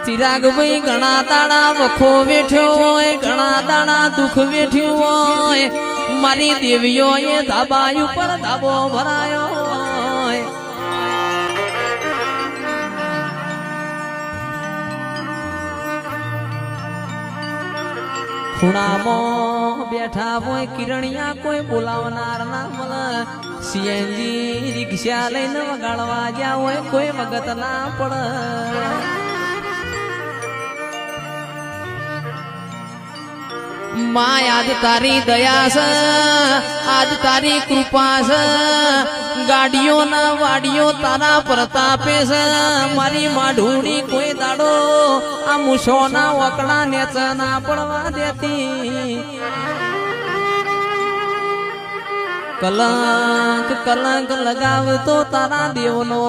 ચિરાગ ભાઈ ઘણા દાડા વખો વેઠ્યો હોય, ઘણા દાડા દુઃખ વેઠ્યું હોય, મારી દેવીઓ એ ધાબા ઉપર ધાબો ભરાયો હોય. ખૂણામાં બેઠા હોય કિરણિયા કોઈ બોલાવનાર ના મળે. સીએનજી રિક્ષા લઈને વગાડવા જ્યાં હોય કોઈ વગત ના પડે. માં આજ તારી દયા છે, આજ તારી કૃપા છે, ગાડીઓ ના વાડીઓ તારા પ્રતાપે છે. મારી માઢુડી કોઈ દાડો આ મૂછો ના વકડા નેચ ના પડવા દેતી. કલંક કલંક લગાવતો તારા દેવનો